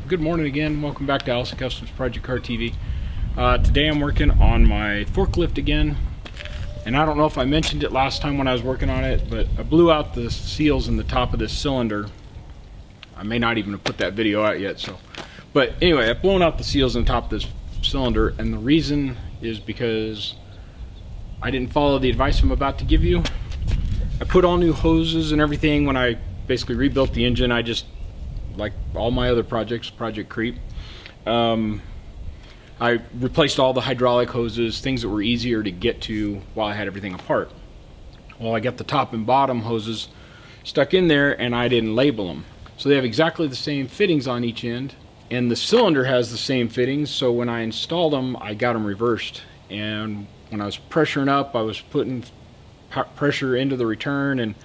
Good morning again. Welcome back to Allison Customs Project Car TV. Today I'm working on my forklift again, and I don't know if I mentioned it last time when I was working on it, but I blew out the seals in the top of this cylinder. I may not even have put that video out yet, but anyway, I've blown out the seals in the top of this cylinder, and the reason is because I didn't follow the advice I'm about to give you. I put all new hoses and everything when I basically rebuilt the engine. I just, like all my other projects, Project Creep, I replaced all the hydraulic hoses, things that were easier to get to while I had everything apart. Well, I got the top and bottom hoses stuck in there and I didn't label them. So they have exactly the same fittings on each end, and the cylinder has the same fittings, so when I installed them, I got them reversed. And when I was pressuring up, I was putting pressure into the return, and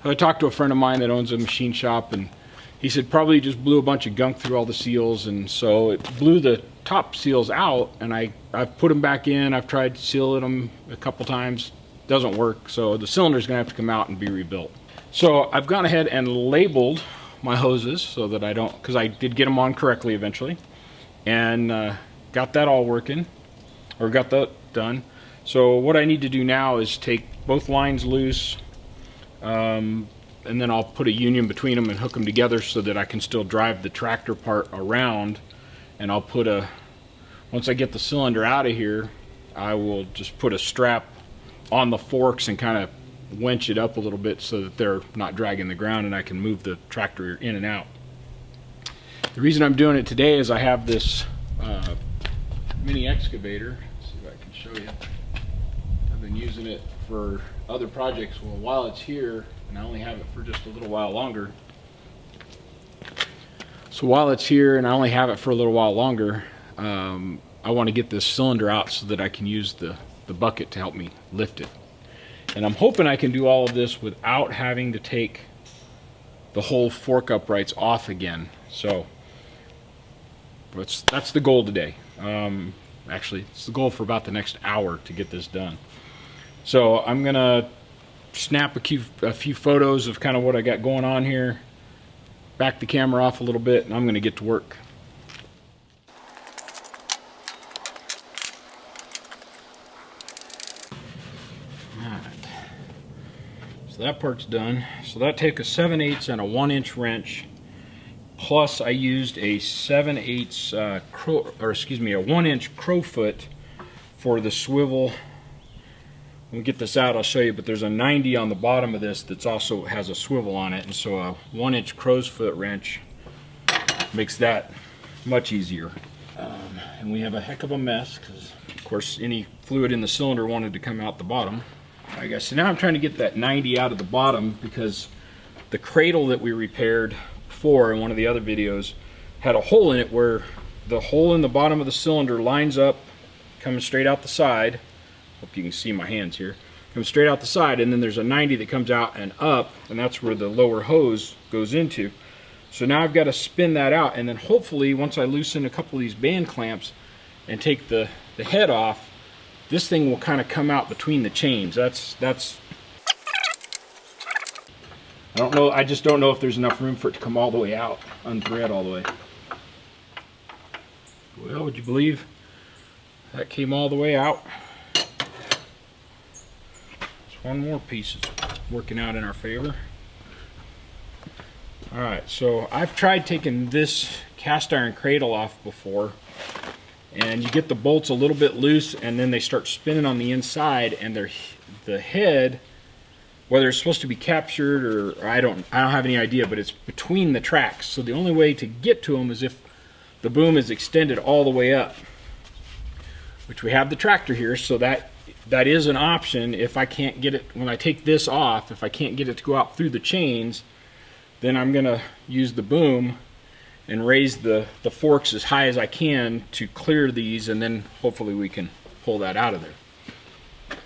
I talked to a friend of mine that owns a machine shop, and he said probably just blew a bunch of gunk through all the seals, and so it blew the top seals out, and I've put them back in. I've tried sealing them a couple times. Doesn't work, so the cylinder's gonna have to come out and be rebuilt. So I've gone ahead and labeled my hoses so that I don't, because I did get them on correctly eventually, and got that all working, or got that done. So what I need to do now is take both lines loose, and then I'll put a union between them and hook them together so that I can still drive the tractor part around. And I'll put once I get the cylinder out of here, I will just put a strap on the forks and kind of winch it up a little bit so that they're not dragging the ground and I can move the tractor in and out. The reason I'm doing it today is I have this mini excavator. Let's see if I can show you. I've been using it for other projects. Well, while it's here, and I only have it for just a little while longer. So while it's here and I only have it for a little while longer, I want to get this cylinder out so that I can use the bucket to help me lift it. And I'm hoping I can do all of this without having to take the whole fork uprights off again. So that's the goal today. Actually, it's the goal for about the next hour to get this done. So I'm gonna snap a few photos of kind of what I got going on here, back the camera off a little bit, and I'm gonna get to work. Alright, so that part's done. So that takes a 7/8 and a 1-inch wrench, plus I used a 7/8 a 1-inch crowfoot for the swivel. When we get this out, I'll show you, but there's a 90 on the bottom of this that's also has a swivel on it, and so a 1-inch crow's foot wrench makes that much easier. And we have a heck of a mess because, of course, any fluid in the cylinder wanted to come out the bottom. I guess so now I'm trying to get that 90 out of the bottom because the cradle that we repaired before in one of the other videos had a hole in it where the hole in the bottom of the cylinder lines up, coming straight out the side. Hope you can see my hands here. Comes straight out the side, and then there's a 90 that comes out and up, and that's where the lower hose goes into. So now I've got to spin that out, and then hopefully once I loosen a couple of these band clamps and take the head off, this thing will kind of come out between the chains. That's I don't know, I just don't know if there's enough room for it to come all the way out, unthread all the way. Well, would you believe that came all the way out? One more piece is working out in our favor. Alright, so I've tried taking this cast iron cradle off before, and you get the bolts a little bit loose and then they start spinning on the inside, and the head, whether it's supposed to be captured or I don't have any idea, but it's between the tracks. So the only way to get to them is if the boom is extended all the way up, which we have the tractor here, so that that is an option. If I can't get it, when I take this off, if I can't get it to go out through the chains, then I'm gonna use the boom and raise the forks as high as I can to clear these, and then hopefully we can pull that out of there.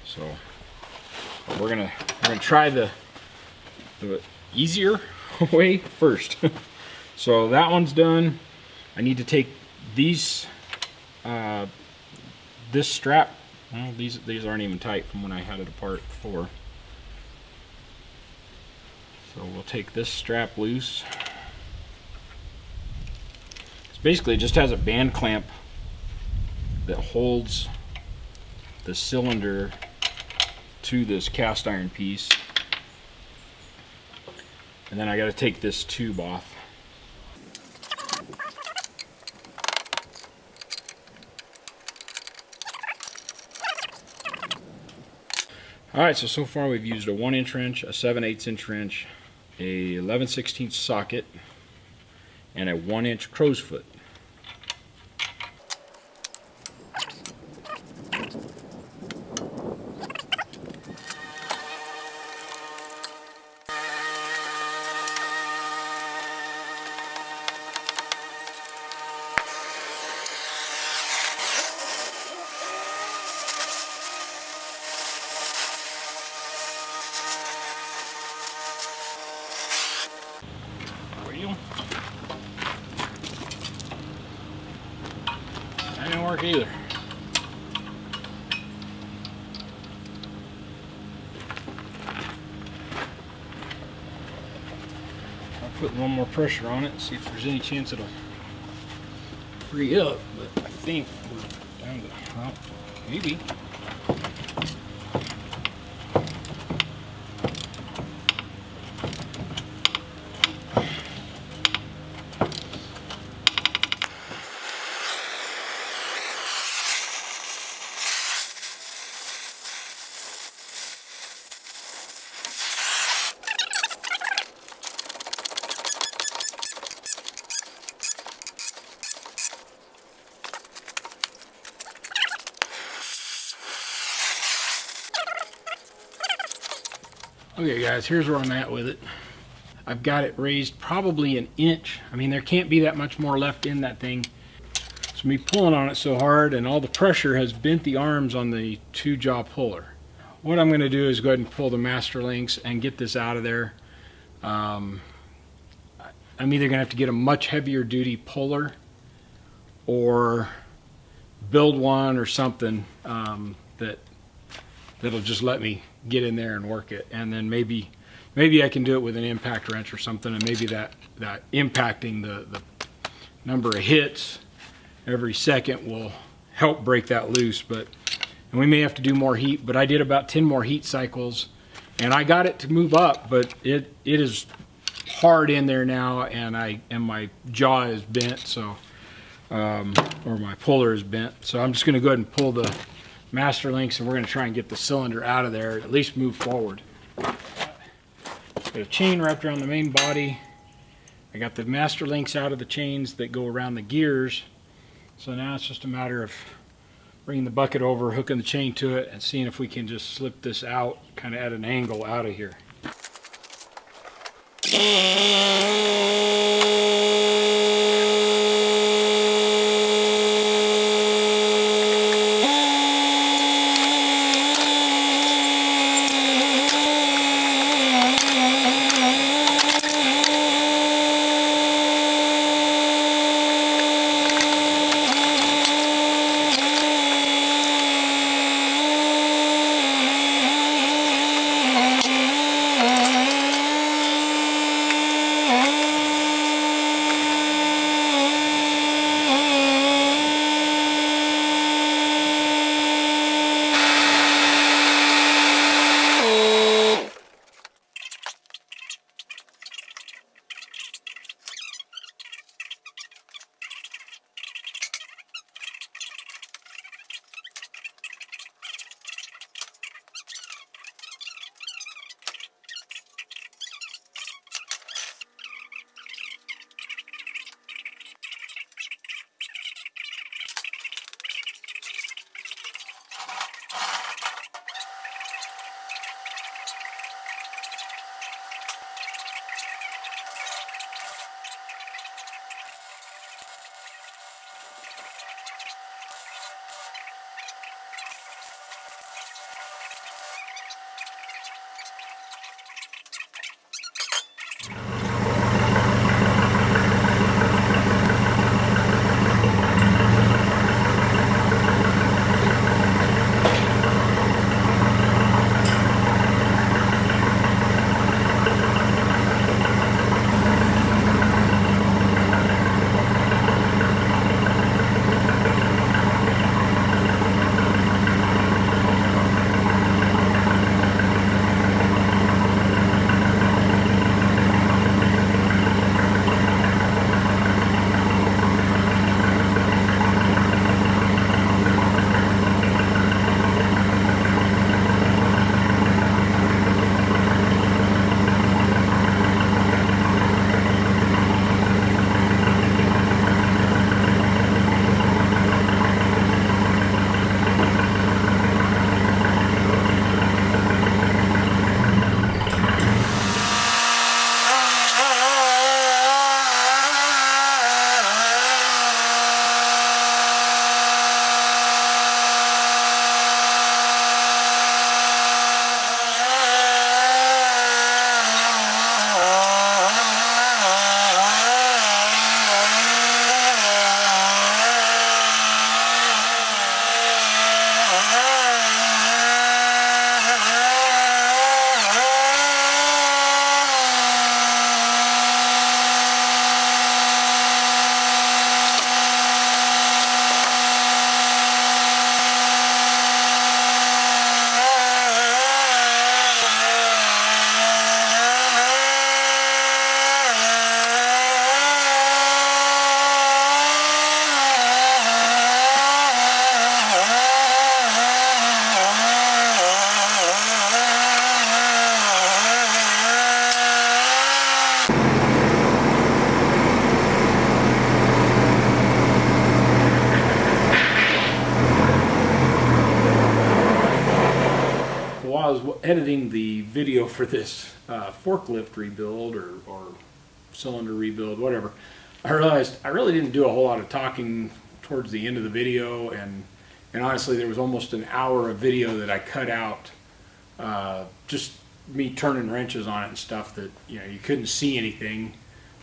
So we're gonna try the easier way first. So that one's done. I need to take these this strap. Well, these aren't even tight from when I had it apart before. So we'll take this strap loose. Basically, it just has a band clamp that holds the cylinder to this cast iron piece. And then I got to take this tube off. Alright, so far we've used a 1-inch wrench, a 7/8" wrench, a 11/16 socket, and a 1-inch crow's foot. That didn't work either. I'll put one more pressure on it and see if there's any chance it'll free up, but I think we're down to, well, maybe. Okay guys, here's where I'm at with it. I've got it raised probably an inch. I mean, there can't be that much more left in that thing. So me pulling on it so hard and all the pressure has bent the arms on the 2-jaw puller. What I'm going to do is go ahead and pull the master links and get this out of there. I'm either going to have to get a much heavier duty puller or build one or something that'll just let me get in there and work it, and then maybe I can do it with an impact wrench or something, and maybe that impacting the number of hits every second will help break that loose. And we may have to do more heat, but I did about 10 more heat cycles and I got it to move up, but it is hard in there now, and my jaw is bent, so or my puller is bent. So I'm just going to go ahead and pull the master links, and we're going to try and get the cylinder out of there, at least move forward. Got a chain wrapped around the main body. I got the master links out of the chains that go around the gears. So now it's just a matter of bringing the bucket over, hooking the chain to it, and seeing if we can just slip this out kind of at an angle out of here. editing the video for this forklift rebuild or cylinder rebuild, whatever, I realized I really didn't do a whole lot of talking towards the end of the video, and honestly there was almost an hour of video that I cut out, just me turning wrenches on it and stuff that you couldn't see anything.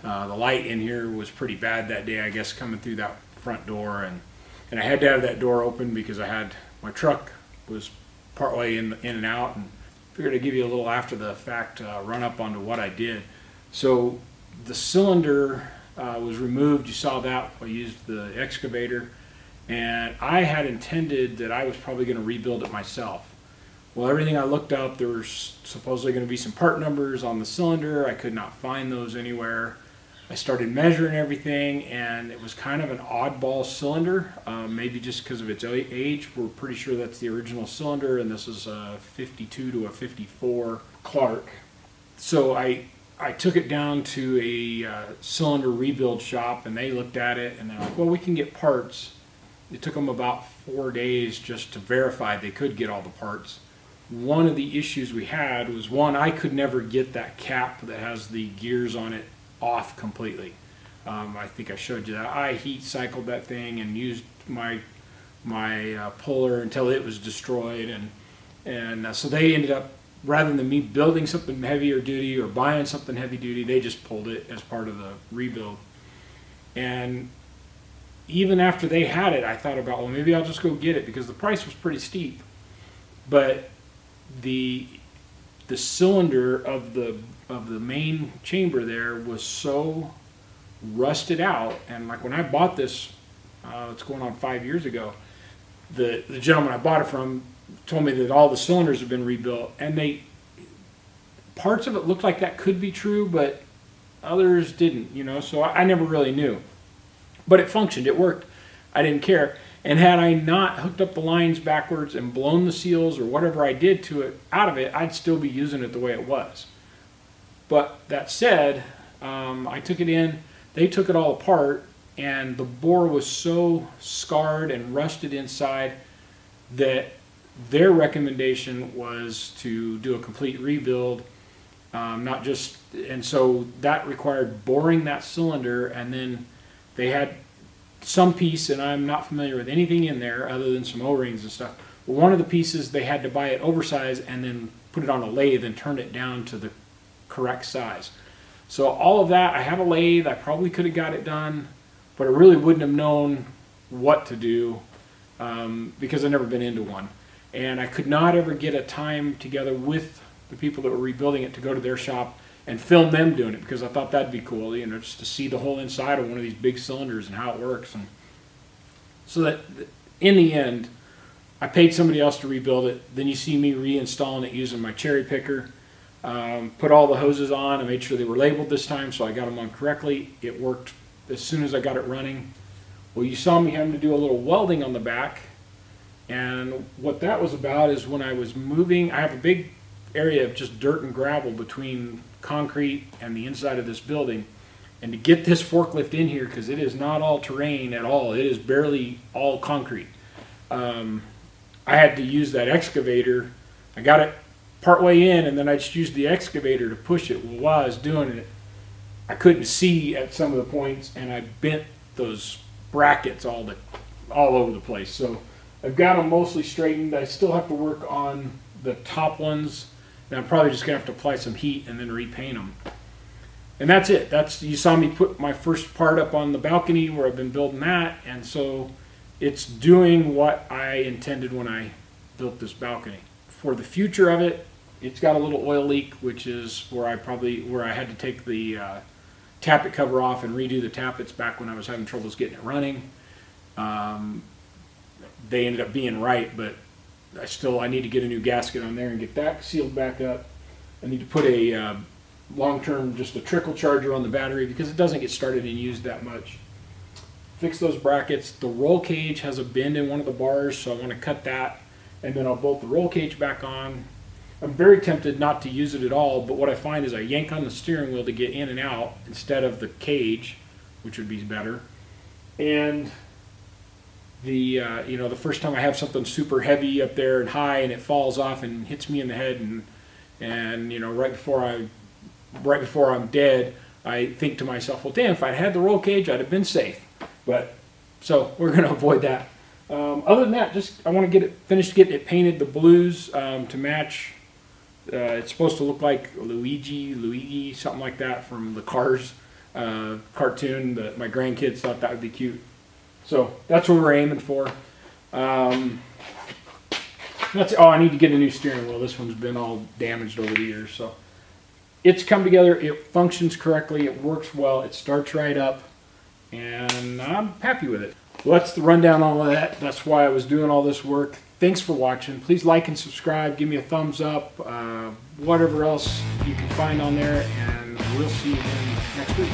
The light in here was pretty bad that day, I guess, coming through that front door, and I had to have that door open because I had my truck was partway in and out, and figured I'd give you a little after the fact run up onto what I did. So the cylinder was removed. You saw that. I used the excavator, and I had intended that I was probably going to rebuild it myself. Well, everything I looked up, there was supposedly going to be some part numbers on the cylinder. I could not find those anywhere. I started measuring everything, and it was kind of an oddball cylinder, maybe just because of its age. We're pretty sure that's the original cylinder, and this is a 52 to a 54 Clark. So I took it down to a cylinder rebuild shop, and they looked at it, and they're like, well, we can get parts. It took them about 4 days just to verify they could get all the parts. One of the issues we had was, one, I could never get that cap that has the gears on it off completely. I think I showed you that. I heat cycled that thing and used my puller until it was destroyed, and so they ended up, rather than me building something heavier duty or buying something heavy duty, they just pulled it as part of the rebuild. And even after they had it, I thought about, well, maybe I'll just go get it, because the price was pretty steep. But the cylinder of the main chamber there was so rusted out, and like when I bought this, it's going on 5 years ago, the gentleman I bought it from told me that all the cylinders have been rebuilt, and parts of it looked like that could be true, but others didn't, so I never really knew. But it functioned, it worked, I didn't care. And had I not hooked up the lines backwards and blown the seals or whatever I did to it out of it, I'd still be using it the way it was. But that said, I took it in, they took it all apart, and the bore was so scarred and rusted inside that their recommendation was to do a complete rebuild, and so that required boring that cylinder, and then they had some piece, and I'm not familiar with anything in there other than some O-rings and stuff. But one of the pieces, they had to buy it oversized and then put it on a lathe and turn it down to the correct size. So all of that, I have a lathe, I probably could have got it done, but I really wouldn't have known what to do because I've never been into one. And I could not ever get a time together with the people that were rebuilding it to go to their shop and film them doing it, because I thought that'd be cool, just to see the whole inside of one of these big cylinders and how it works. And so that in the end, I paid somebody else to rebuild it. Then you see me reinstalling it using my cherry picker. Put all the hoses on and made sure they were labeled this time, so I got them on correctly. It worked as soon as I got it running. Well, you saw me having to do a little welding on the back, and what that was about is when I was moving, I have a big area of just dirt and gravel between concrete and the inside of this building, and to get this forklift in here, because it is not all terrain at all, it is barely all concrete, I had to use that excavator. I got it partway in, and then I just used the excavator to push it. Well, while I was doing it, I couldn't see at some of the points, and I bent those brackets all over the place. So I've got them mostly straightened. I still have to work on the top ones, and I'm probably just gonna have to apply some heat and then repaint them. And that's it. You saw me put my first part up on the balcony where I've been building that, and so it's doing what I intended when I built this balcony. For the future of it, it's got a little oil leak, which is where I had to take the tappet cover off and redo the tappets back when I was having troubles getting it running. They ended up being right, but I need to get a new gasket on there and get that sealed back up. I need to put a long-term, just a trickle charger on the battery, because it doesn't get started and used that much. Fix those brackets. The roll cage has a bend in one of the bars, so I want to cut that, and then I'll bolt the roll cage back on. I'm very tempted not to use it at all, but what I find is I yank on the steering wheel to get in and out instead of the cage, which would be better. And the first time I have something super heavy up there and high and it falls off and hits me in the head, and right before I'm dead, I think to myself, well, damn, if I had the roll cage, I'd have been safe. But so we're going to avoid that. Other than that, just I want to get it finished, getting it painted the blues to match. It's supposed to look like Luigi, something like that from the Cars cartoon that my grandkids thought that would be cute. So that's what we're aiming for. I need to get a new steering wheel. This one's been all damaged over the years. So it's come together. It functions correctly. It works well. It starts right up. And I'm happy with it. Well, that's the rundown on all of that. That's why I was doing all this work. Thanks for watching. Please like and subscribe. Give me a thumbs up. Whatever else you can find on there. And we'll see you again next week.